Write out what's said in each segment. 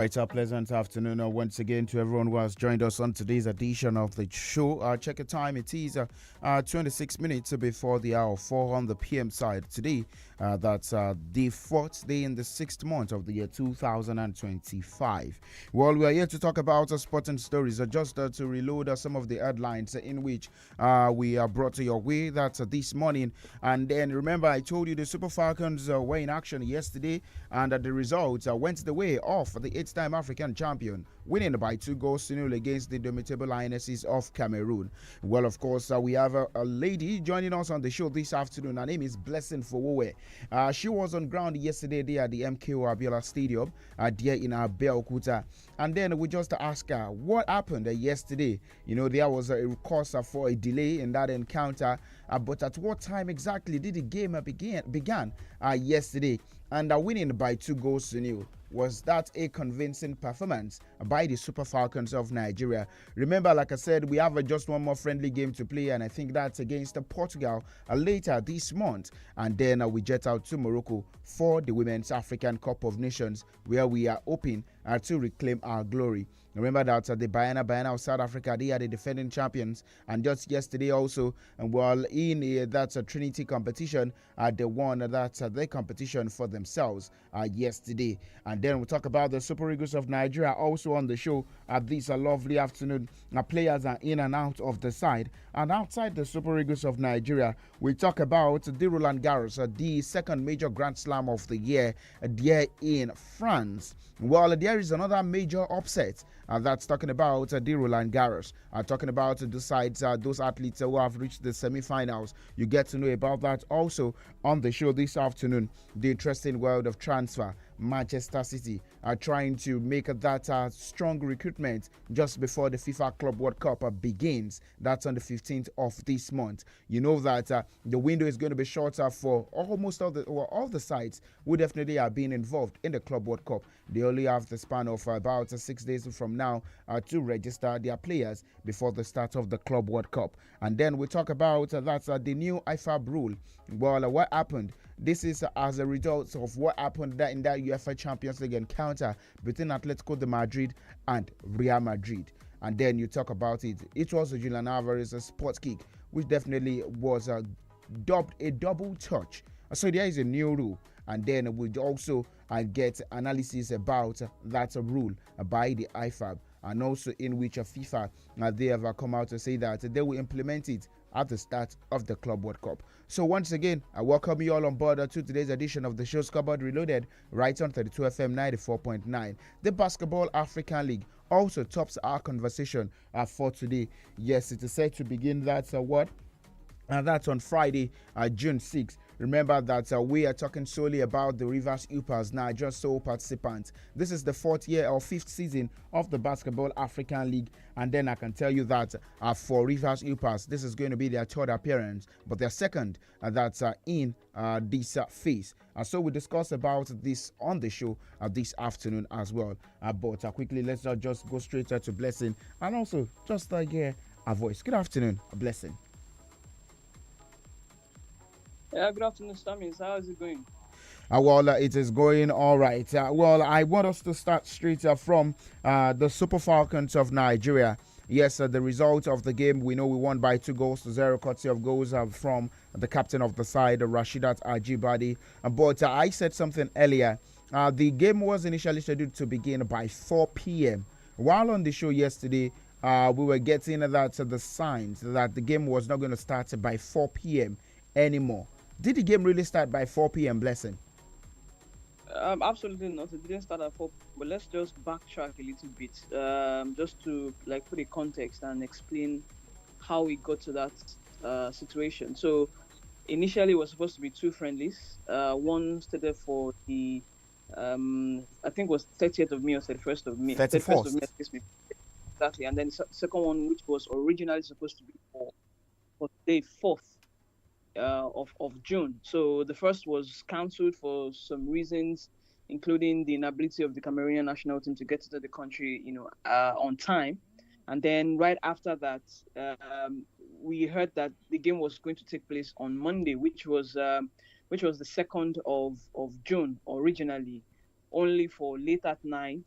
It's a pleasant afternoon once again to everyone who has joined us on today's edition of the show. Check the time. It is 26 minutes before the hour 4 on the PM side. Today, that's the fourth day in the sixth month of the year 2025. Well, we are here to talk about sporting stories. Just to reload some of the headlines in which we are brought to your way. That's this morning. And then remember, I told you the Super Falcons were in action yesterday, and the results went the way of the eight-time African champion, winning by 2 goals to 0 against the Indomitable Lionesses of Cameroon. Well, of course, we have a lady joining us on the show this afternoon. Her name is Blessing Fowowe. She was on ground yesterday there at the MKO Abiola Stadium there in Abeokuta. And then we just asked her what happened yesterday. You know, there was a cause for a delay in that encounter. But at what time exactly did the game began yesterday? And winning by 2 goals to 0. Was that a convincing performance by the Super Falcons of Nigeria? Remember, like I said, we have just one more friendly game to play, and I think that's against Portugal later this month. And then we jet out to Morocco for the Women's African Cup of Nations, where we are hoping to reclaim our glory. Remember that the Bayana of South Africa, they are the defending champions. And just yesterday also, while in that Trinity competition, they won that the competition for themselves yesterday. And then we'll talk about the Super Eagles of Nigeria also on the show this lovely afternoon. Players are in and out of the side. And outside the Super Eagles of Nigeria, we talk about the Roland Garros, the second major Grand Slam of the year there in France. Well, there is another major upset that's talking about the Roland Garros. Talking about the sides, those athletes who have reached the semi-finals. You get to know about that also on the show this afternoon. The interesting world of transfer. Manchester City are trying to make that strong recruitment just before the FIFA Club World Cup begins. That's on the 15th of this month. You know that the window is going to be shorter for almost all the sides who definitely are being involved in the Club World Cup. They only have the span of about 6 days from now to register their players before the start of the Club World Cup. And then we talk about the new IFAB rule. Well, what happened? This is as a result of what happened in that UEFA Champions League encounter between Atletico de Madrid and Real Madrid. And then you talk about it. It was Julian Alvarez's sports kick, which definitely was dubbed a double touch. So there is a new rule. And then we'll also get analysis about that rule by the IFAB, and also in which FIFA they have come out to say that they will implement it at the start of the Club World Cup. So once again, I welcome you all on board to today's edition of the show Scoreboard Reloaded, right on 32 FM 94.9. The Basketball African League also tops our conversation for today. Yes, it is set to begin that's on Friday, June 6th. Remember that we are talking solely about the Rivers Upas now, just sole participants. This is the fourth year or fifth season of the Basketball African League. And then I can tell you that for Rivers Upas, this is going to be their third appearance, but their second that's in this phase. So we discuss about this on the show this afternoon as well. But quickly, let's not just go straight to Blessing and also just hear a voice. Good afternoon, Blessing. Yeah, good afternoon, SAMIES. How is it going? Well, it is going all right. Well, I want us to start straight from the Super Falcons of Nigeria. Yes, the result of the game, we know we won by 2 goals to 0, courtesy of goals from the captain of the side, Rasheedat Ajibade. But I said something earlier. The game was initially scheduled to begin by 4 p.m. While on the show yesterday, we were getting the signs that the game was not going to start by 4 p.m. anymore. Did the game really start by 4 p.m., Blessing? Absolutely not. It didn't start at 4, but let's just backtrack a little bit, just to put a context and explain how we got to that situation. So initially, it was supposed to be 2 friendlies. One stated for the I think it was 30th of May or 31st of May. 31st of May, excuse me. Exactly, and then the second one, which was originally supposed to be for the 4th. Of June. So the first was cancelled for some reasons, including the inability of the Cameroonian national team to get into the country, on time. And then right after that, we heard that the game was going to take place on Monday, which was the 2nd of June originally, only for late at night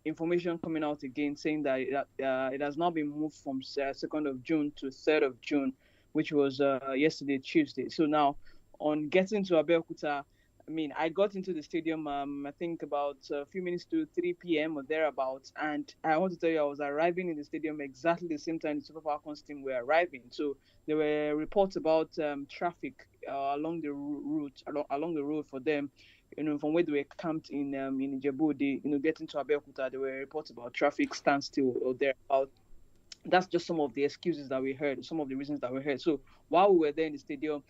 information coming out again saying that it has now been moved from 2nd of June to 3rd of June, which was yesterday, Tuesday. So now, on getting to Abeokuta, I mean, I got into the stadium, I think about a few minutes to 3 p.m. or thereabouts. And I want to tell you, I was arriving in the stadium exactly the same time the Super Falcons team were arriving. So there were reports about traffic along the route, along the road for them. From where they were camped in Ijebu, getting to Abeokuta, there were reports about traffic standstill or thereabouts. That's just some of the excuses that we heard, some of the reasons that we heard. So while we were there in the stadium,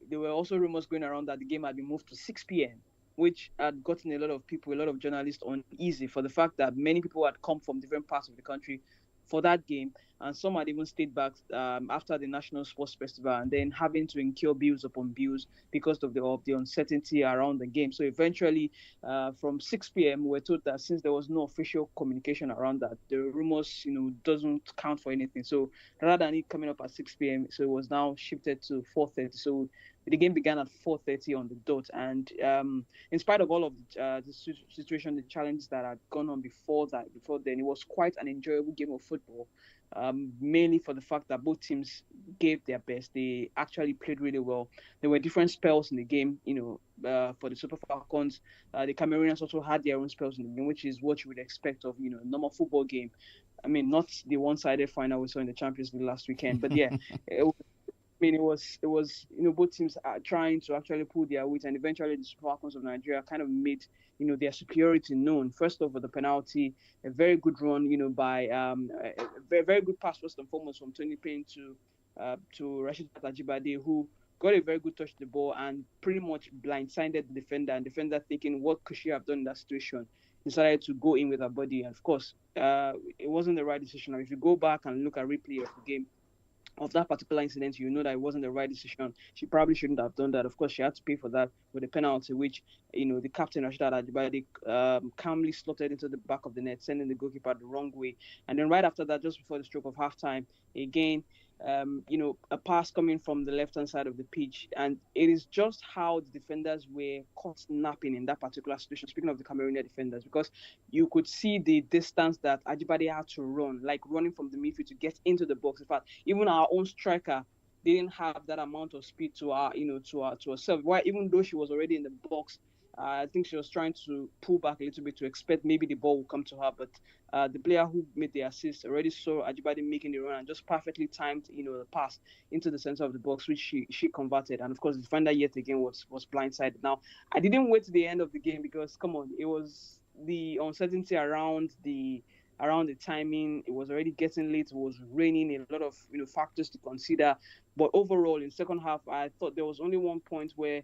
there were also rumors going around that the game had been moved to 6 p.m., which had gotten a lot of people, a lot of journalists uneasy for the fact that many people had come from different parts of the country for that game, and some had even stayed back after the National Sports Festival, and then having to incur bills upon bills because of the uncertainty around the game. So eventually, from 6 p.m., we were told that since there was no official communication around that, the rumors, doesn't count for anything. So rather than it coming up at 6 p.m., so it was now shifted to 4:30. So the game began at 4:30 on the dot, and in spite of all of the situation, the challenges that had gone on before then, it was quite an enjoyable game of football. Mainly for the fact that both teams gave their best. They actually played really well. There were different spells in the game, for the Super Falcons. The Cameroonians also had their own spells in the game, which is what you would expect of, a normal football game. I mean, not the one-sided final we saw in the Champions League last weekend, but yeah, it was both teams are trying to actually pull their weight, and eventually the Super Falcons of Nigeria kind of made their superiority known. First over the penalty, a very good run, by a very, very good pass first and foremost from Tony Payne to Rashid Ajibade, who got a very good touch to the ball and pretty much blindsided the defender. And defender thinking, what could she have done in that situation? Decided to go in with her body. And of course, it wasn't the right decision. If you go back and look at replay of the game, of that particular incident, you know that it wasn't the right decision. She probably shouldn't have done that. Of course, she had to pay for that with a penalty, which, the captain, Rashida Ajibade, calmly slotted into the back of the net, sending the goalkeeper the wrong way. And then right after that, just before the stroke of halftime, again, a pass coming from the left-hand side of the pitch. And it is just how the defenders were caught napping in that particular situation, speaking of the Cameroonian defenders, because you could see the distance that Ajibade had to run, like running from the midfield to get into the box. In fact, even our own striker didn't have that amount of speed to herself. Why, even though she was already in the box, I think she was trying to pull back a little bit to expect maybe the ball will come to her. But the player who made the assist already saw Ajibade making the run and just perfectly timed, the pass into the center of the box, which she converted. And of course, the defender yet again was blindsided. Now, I didn't wait to the end of the game because, come on, it was the uncertainty around the timing. It was already getting late. It was raining. A lot of factors to consider. But overall, in second half, I thought there was only one point where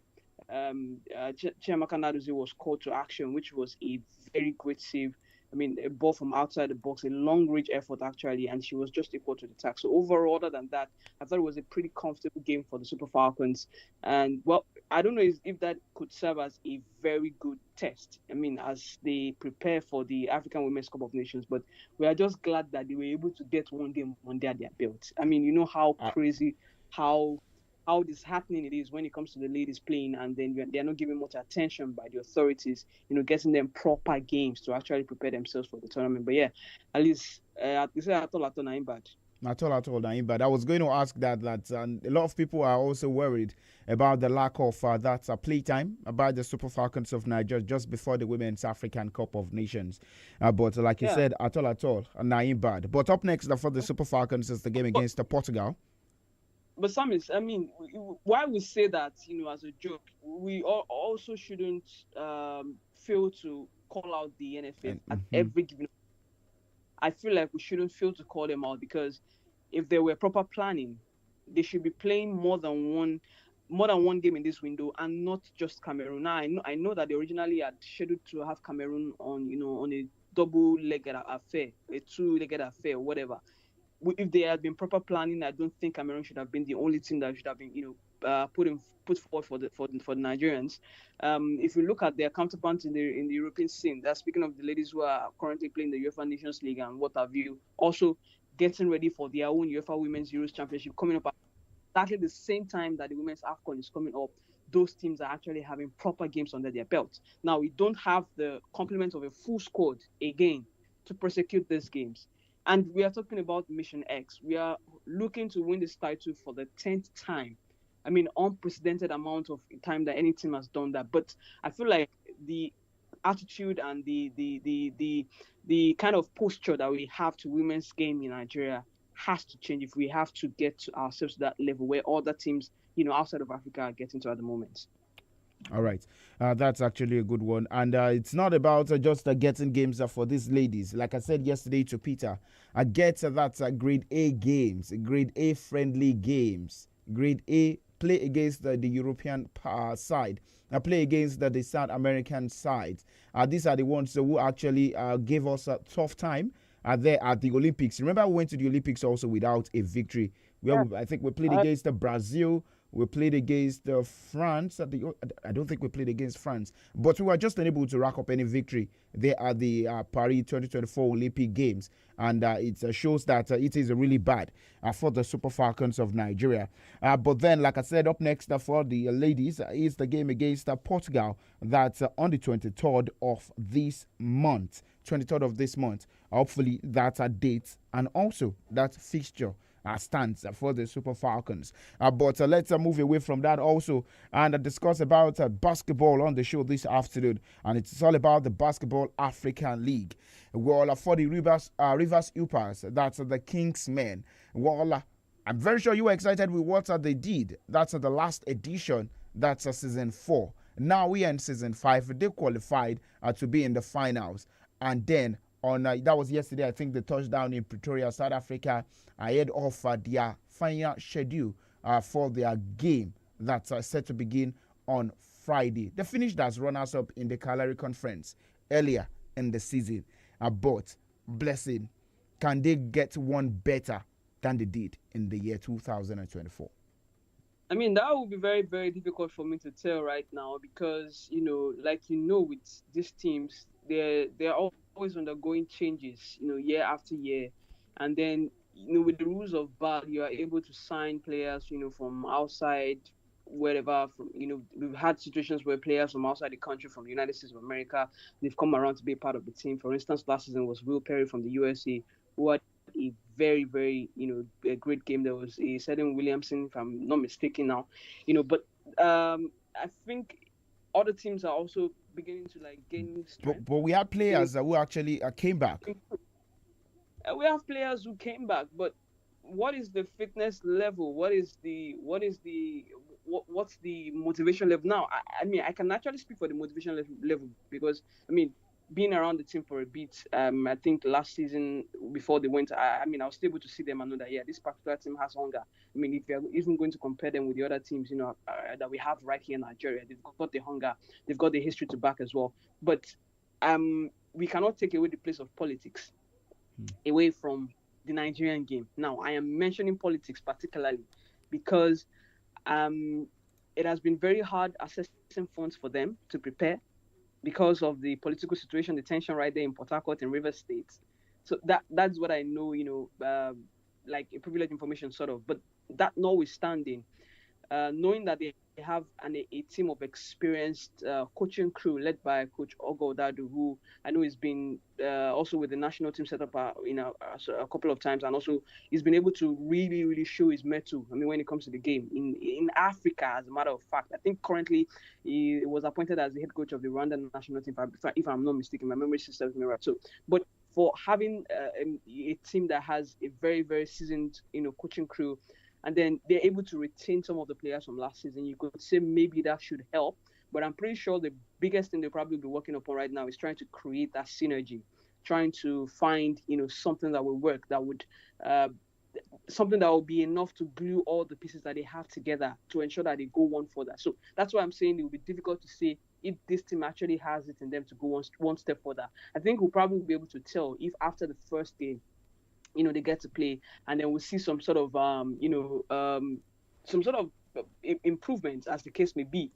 Chiamaka Nnadozie was called to action, which was a very great save. I mean, a ball from outside the box, a long range effort actually, and she was just equal to the task. So overall, other than that, I thought it was a pretty comfortable game for the Super Falcons. And well, I don't know if that could serve as a very good test. I mean, as they prepare for the African Women's Cup of Nations, but we are just glad that they were able to get one game under their belt. I mean, you know how crazy, how disheartening it is when it comes to the ladies playing, and then they're not given much attention by the authorities, getting them proper games to actually prepare themselves for the tournament. But yeah, at least you say at all not bad. At all, Naim, but I was going to ask that a lot of people are also worried about the lack of that playtime about the Super Falcons of Nigeria just before the Women's African Cup of Nations. But like you said, at all, Naim bad. But up next for the Super Falcons is the game against Portugal. But SAMIES, I mean, why we say that, as a joke, we also shouldn't fail to call out the NFF at every given. I feel like we shouldn't fail to call them out, because if there were proper planning, they should be playing more than one game in this window, and not just Cameroon. Now, I know that they originally had scheduled to have Cameroon on a double-legged affair, a two-legged affair, or whatever. If there had been proper planning, I don't think Cameroon should have been the only team that should have been, put forward for the Nigerians. If you look at their counterparts in the European scene, that's speaking of the ladies who are currently playing the UEFA Nations League and what have you, also getting ready for their own UEFA Women's Euros Championship coming up at exactly the same time that the Women's AFCON is coming up. those teams are actually having proper games under their belt. Now, we don't have the complement of a full squad again to prosecute these games. And we are talking about Mission X. We are looking to win this title for the 10th time. I mean, unprecedented amount of time that any team has done that. But I feel like the attitude and the kind of posture that we have to women's game in Nigeria has to change if we have to get to ourselves to that level where other teams, outside of Africa are getting to at the moment. All right. That's actually a good one. And it's not about just getting games for these ladies. Like I said yesterday to Peter, I get that's grade A games, grade A friendly games, grade A play against the European side. Play against the South American side. These are the ones who actually gave us a tough time there at the Olympics. Remember, we went to the Olympics also without a victory. I think we played against Brazil. We played against France. I don't think we played against France, but we were just unable to rack up any victory there at the Paris 2024 Olympic Games, and it shows that it is really bad for the Super Falcons of Nigeria. But then, like I said, up next for the ladies is the game against Portugal. That's on the 23rd of this month. 23rd of this month. Hopefully, that's a date and also that fixture stands for the Super Falcons. But let's move away from that also and discuss about basketball on the show this afternoon. And it's all about the Basketball African League. Well, for the Rivers Upas, that's the Kings men. Well, I'm very sure you were excited with what they did. That's the last edition. That's season 4. Now we are in season 5. They qualified to be in the finals. And then that was yesterday, I think, the touchdown in Pretoria, South Africa, ahead of their final schedule for their game that's set to begin on Friday. They finished as runners-up in the Kalahari Conference earlier in the season. But, blessing, can they get one better than they did in the year 2024? I mean, that would be very, very difficult for me to tell right now because, with these teams, they're always undergoing changes, year after year. And then, with the rules of BAL, you are able to sign players, from outside, wherever. We've had situations where players from outside the country, from the United States of America, they've come around to be a part of the team. For instance, last season was Will Perry from the USA, who had a very, very, a great game. There was a certain Williamson, if I'm not mistaken now, but I think other teams are also beginning to gain strength. But we have players who actually came back. We have players who came back, but what is the fitness level? What's the motivation level now? I mean, I can actually speak for the motivation level because being around the team for a bit, I think last season before they went, I was still able to see them and know that this particular team has hunger. I mean, if you're even going to compare them with the other teams, that we have right here in Nigeria, they've got the hunger, they've got the history to back as well. But we cannot take away the place of politics away from the Nigerian game. Now, I am mentioning politics particularly because it has been very hard accessing funds for them to prepare because of the political situation, the tension right there in Port Harcourt and Rivers State. So that's what I know, like a privileged information sort of. But that notwithstanding, knowing that they have a team of experienced coaching crew led by Coach Ogodadu, who I know has been also with the national team set up a couple of times, and also he's been able to really, really show his mettle. When it comes to the game in Africa, as a matter of fact, I think currently he was appointed as the head coach of the Rwandan national team, if I'm not mistaken. My memory serves me right. So, but for having a team that has a very, very seasoned, coaching crew, and then they're able to retain some of the players from last season, you could say maybe that should help. But I'm pretty sure the biggest thing they'll probably be working upon right now is trying to create that synergy, trying to find, something that will work, that would, something that will be enough to glue all the pieces that they have together to ensure that they go one further. So that's why I'm saying it will be difficult to say if this team actually has it in them to go one step further. I think we'll probably be able to tell if after the first game, they get to play, and then we'll see some sort of, some sort of improvements, as the case may be,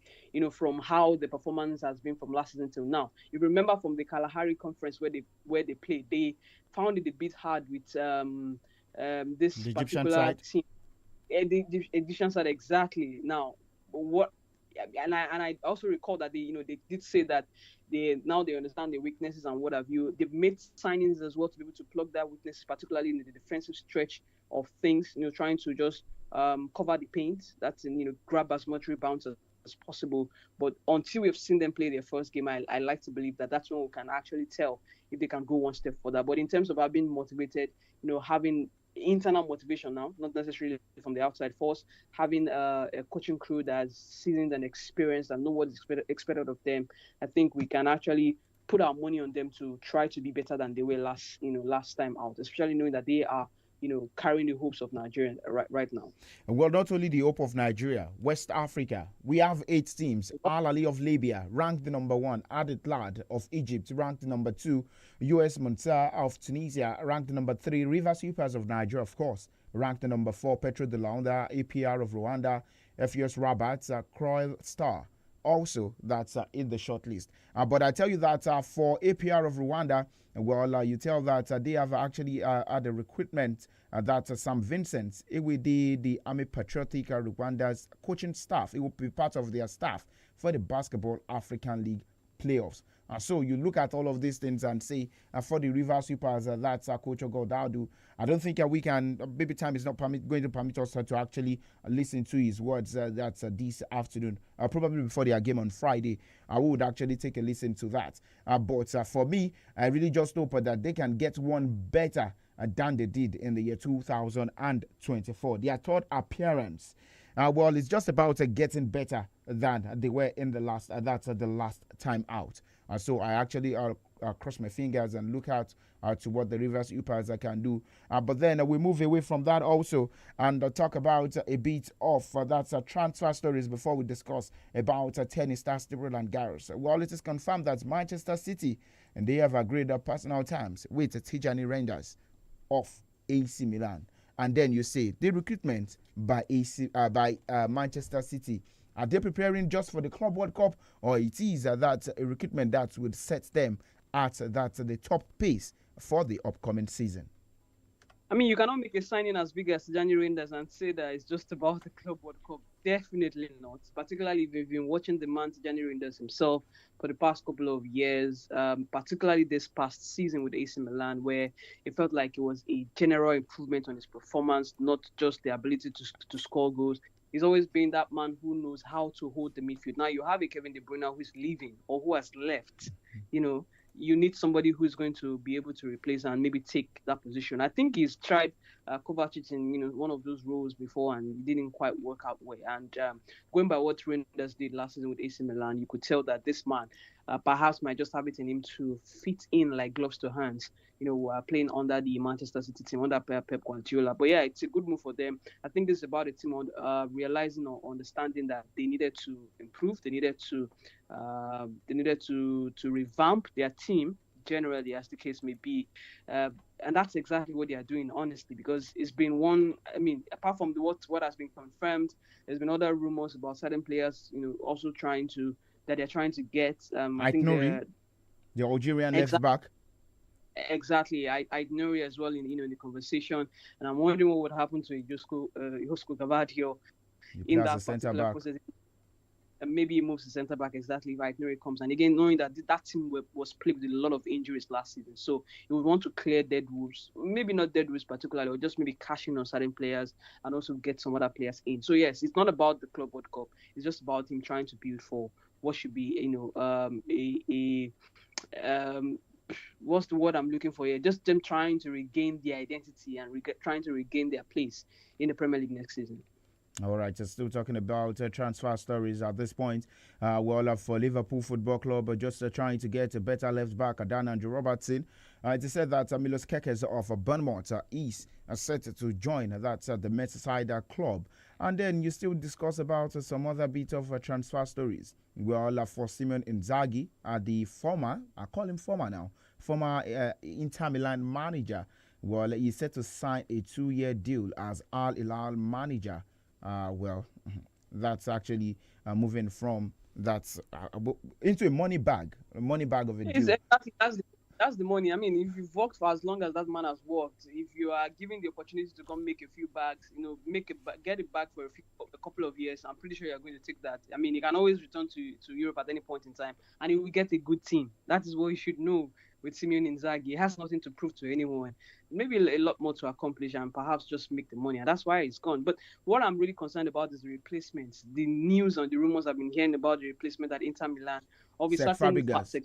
from how the performance has been from last season till now. You remember from the Kalahari Conference where they played, they found it a bit hard with this the particular Egyptian team. The Egyptian side, exactly. Now, what and I also recall that they did say that they understand the weaknesses and what have you. They've made signings as well to be able to plug that weaknesses, particularly in the defensive stretch of things. Trying to just cover the paint. That's grab as much rebounds as possible. But until we've seen them play their first game, I like to believe that that's when we can actually tell if they can go one step further. But in terms of being motivated, having internal motivation now, not necessarily from the outside force, having a coaching crew that's seasoned and experienced and know what is expected of them, I think we can actually put our money on them to try to be better than they were last time out, especially knowing that they are carrying the hopes of Nigeria right now. Well, not only the hope of Nigeria, West Africa, we have 8 teams. Al Ahly of Libya, ranked the number 1. Al-Ittihad of Egypt, ranked the number 2. US Monastir of Tunisia, ranked the number 3. Rivers Supers of Nigeria, of course, ranked the number 4. Petro de Luanda, APR of Rwanda, FUS Rabat, Croix Star. Also, that's in the shortlist. But I tell you that for APR of Rwanda, well, you tell that they have actually had a recruitment that Sam Vincent, it will be the Army Patriotic Rwanda's coaching staff. It will be part of their staff for the Basketball African League playoffs. So you look at all of these things and say, for the River Supers, that's Coach Godaudu. I don't think we can, maybe time is not going to permit us to actually listen to his words that's this afternoon, probably before their game on Friday. I would actually take a listen to that. But for me, I really just hope that they can get one better than they did in the year 2024. Their third appearance. Well, it's just about getting better than they were in the last. That's the last time out. So I actually cross my fingers and look out to what the Rivers Supers can do. But then we move away from that also and talk about a bit of that's transfer stories before we discuss about tennis stars Roland Garros. Well, it is confirmed that Manchester City and they have agreed personal terms with Tijani Reinders of AC Milan. And then you say the recruitment by Manchester City. Are they preparing just for the Club World Cup, or it is that a recruitment that would set them at the top pace for the upcoming season? I mean, you cannot make a signing as big as January Rangers and say that it's just about the Club World Cup. Definitely not. Particularly if you've been watching the man January Rangers himself for the past couple of years, particularly this past season with AC Milan, where it felt like it was a general improvement on his performance, not just the ability to score goals. He's always been that man who knows how to hold the midfield. Now you have a Kevin De Bruyne who's leaving or who has left. You need somebody who's going to be able to replace and maybe take that position. I think he's tried Kovacic in one of those roles before and it didn't quite work out well. And going by what Rangers did last season with AC Milan, you could tell that this man perhaps might just have it in him to fit in like gloves to hands. Playing under the Manchester City team, under Pep Guardiola. But yeah, it's a good move for them. I think this is about a team realizing or understanding that they needed to improve. They needed to revamp their team generally, as the case may be. And that's exactly what they are doing, honestly, because it's been apart from what has been confirmed, there's been other rumors about certain players, also that they're trying to get. I think the Algerian left back. Exactly, I know as well in the conversation, and I'm wondering what would happen to Josko Gvardiol in that particular process. And maybe he moves to centre back exactly right now it comes. And again, knowing that team was plagued with a lot of injuries last season, so he would want to clear dead wolves, maybe not dead wolves particularly, or just maybe cash in on certain players and also get some other players in. So yes, it's not about the Club World Cup; it's just about him trying to build for what should be what's the word I'm looking for here? Just them trying to regain their identity and trying to regain their place in the Premier League next season. All right, so still talking about transfer stories at this point. For Liverpool Football Club, just trying to get a better left back, Dan Andrew Robertson. It is said that Milos Kekes of Bournemouth is set to join the Merseyside club. And then you still discuss about some other bit of transfer stories. For Simon Inzaghi, the former, I call him former now, former Inter Milan manager. He's set to sign a 2-year deal as Al Hilal manager. That's actually moving from into a money bag of a deal. Exactly, That's the money. I mean, if you've worked for as long as that man has worked, if you are given the opportunity to come make a few bags, get it back for a couple of years, I'm pretty sure you're going to take that. I mean, you can always return to Europe at any point in time, and you will get a good team. That is what you should know with Simeone Inzaghi. He has nothing to prove to anyone. Maybe a lot more to accomplish, and perhaps just make the money, and that's why it's gone. But what I'm really concerned about is the replacements. The news and the rumors I've been hearing about the replacement at Inter Milan of a Set certain Fabregas.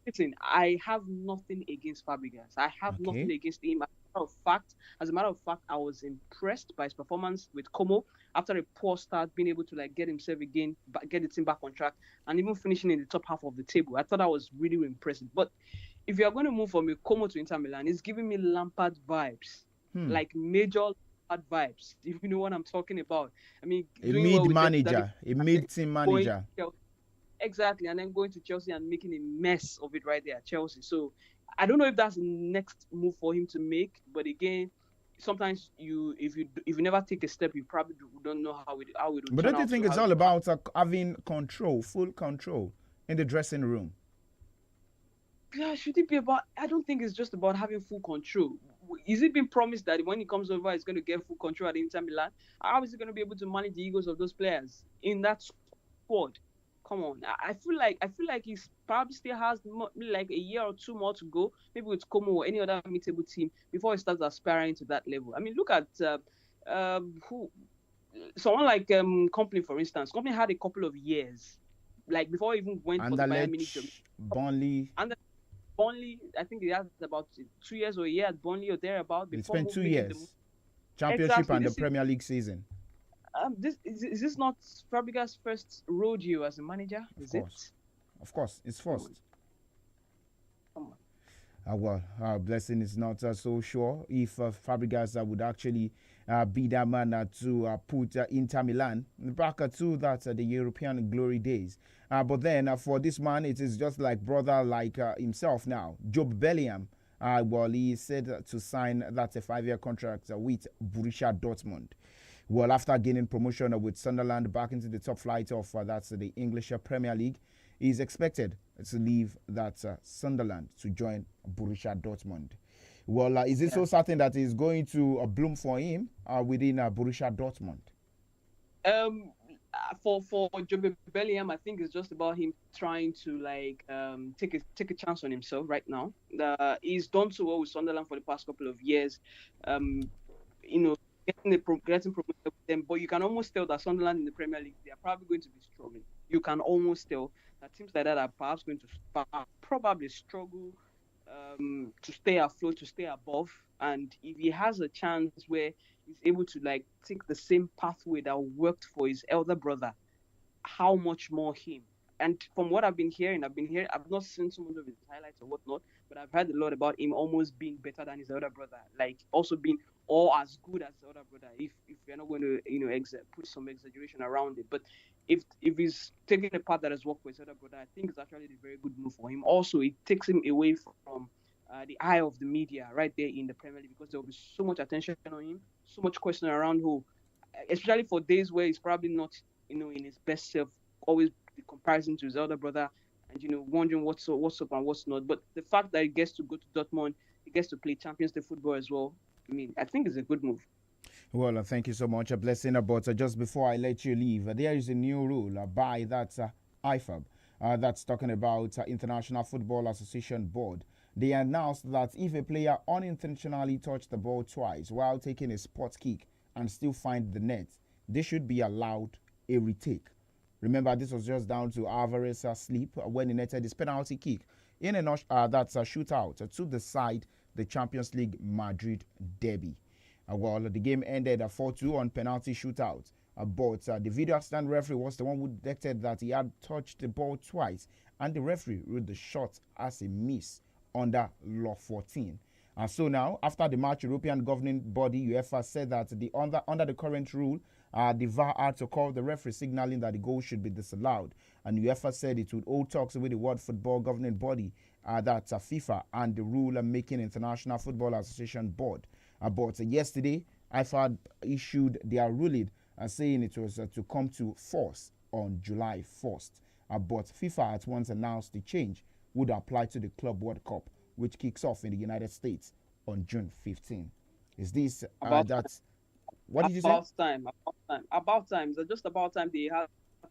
listen, I have nothing against Fabregas. I have Okay. nothing against him. As a matter of fact, I was impressed by his performance with Como after a poor start, being able to get himself again, get the team back on track, and even finishing in the top half of the table. I thought that was really impressive. But if you are going to move from a Como to Inter Milan, it's giving me Lampard vibes, Hmm. like major Lampard vibes. If you know what I'm talking about. I mean, A doing well mid with manager, a mid team going manager. exactly, and then going to Chelsea and making a mess of it right there at Chelsea. So I don't know if that's the next move for him to make, but again, sometimes if you never take a step, you probably don't know how it will But turn don't you out. think it's all about having control, full control in the dressing room? Yeah, should it be about? I don't think it's just about having full control. Is it being promised that when he comes over, he's going to get full control at Inter Milan? How is he going to be able to manage the egos of those players in that squad? Come on, I feel like he probably still has like a year or two more to go, maybe with Como or any other mid-table team before he starts aspiring to that level. I mean, look at who someone like Company, for instance. Company had a couple of years, like before he even went for the Bayern Munich job. Anderlecht, Burnley. And Burnley, I think he had about 2 years or a year at Burnley or thereabout He before spent two making the move. years, championship Exactly. and the Premier League season. This is this not Fabregas' first rodeo as a manager? Is it? Of course, it's first. Come on. Well, Blessing is not so sure if Fabregas would actually be that man to put Inter Milan back to that the European glory days. But then for this man, it is just like brother like himself now, Job Bellingham. Well, he said to sign that a 5-year contract with Borussia Dortmund. Well, after gaining promotion with Sunderland back into the top flight of that's the English Premier League, he is expected to leave that Sunderland to join Borussia Dortmund. Well, is it so certain that he's going to bloom for him within Borussia Dortmund? For Jobe Bellingham, I think it's just about him trying to take a chance on himself right now. He's done so well with Sunderland for the past couple of years. Getting promoted with them, but you can almost tell that Sunderland in the Premier League, they are probably going to be struggling. You can almost tell that teams like that are perhaps going to probably struggle to stay afloat, to stay above. And if he has a chance where he's able to take the same pathway that worked for his elder brother, how much more him? And from what I've hearing, I've not seen some of his highlights or whatnot, but I've heard a lot about him almost being better than his elder brother, like also being or as good as his elder brother. If you're not going to put some exaggeration around it, but if he's taking a path that has worked for his elder brother, I think it's actually a very good move for him. Also, it takes him away from the eye of the media right there in the Premier League, because there will be so much attention on him, so much question around who, especially for days where he's probably not in his best self, always the comparison to his elder brother, and wondering what's up and what's not. But the fact that he gets to go to Dortmund, he gets to play Champions League football as well. I mean, I think it's a good move. Well, thank you so much, Blessing. But just before I let you leave, there is a new rule by that IFAB that's talking about International Football Association Board. They announced that if a player unintentionally touched the ball twice while taking a spot kick and still find the net, they should be allowed a retake. Remember, this was just down to Alvarez's sleep when he netted his penalty kick in a shootout to decide the Champions League Madrid derby. Well, the game ended 4-2 on penalty shootout. But the video assistant referee was the one who detected that he had touched the ball twice, and the referee ruled the shot as a miss under Law 14. And so now, after the match, European governing body UEFA said that under the current rule, the VAR had to call the referee, signaling that the goal should be disallowed. And UEFA said it would hold talks with the World Football Governing Body, that's FIFA, and the rule-making International Football Association Board. But yesterday, FIFA issued their ruling saying it was to come to force on July 1st. But FIFA at once announced the change would apply to the Club World Cup, which kicks off in the United States on June 15. Is this About what did you say? about time. It's just about time they had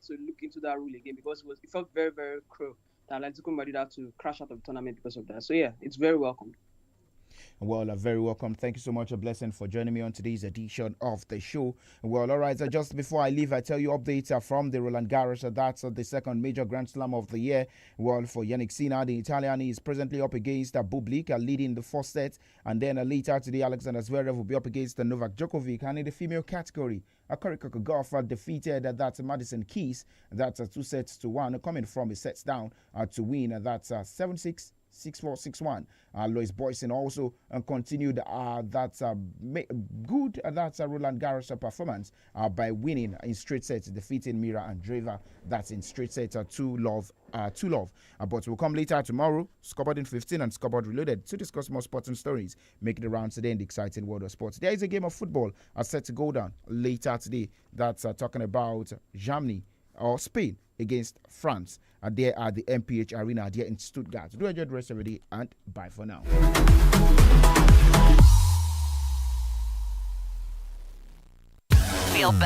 to look into that rule again because it felt very, very cruel that Atletico Madrid had to crash out of the tournament because of that. So yeah, it's very welcome. Well, very welcome. Thank you so much, a blessing, for joining me on today's edition of the show. Well, all right, just before I leave, I tell you updates from the Roland Garros. That's the second major Grand Slam of the year. Well, for Yannick Sinner, the Italian is presently up against Bublik, leading the first set. And then later today, Alexander Zverev will be up against Novak Djokovic. And in the female category, 𝐃𝐈𝐒𝐂𝐋𝐁 defeated that's Madison Keys. That's 2-1, coming from a sets down to win. That's 7-6. 6-4, 6-1. Lois Boyson also continued that good Roland Garros performance by winning in straight sets, defeating Mira Andreeva. That's in straight sets 2-love. But we'll come later tomorrow, Scoreboard in 15 and Scoreboard Reloaded, to discuss more sports and stories making the rounds today in the exciting world of sports. There is a game of football set to go down later today. That's talking about Germany or Spain against France. There at the MPH Arena there in Stuttgart. Do enjoy the rest of the day and bye for now. Feel better.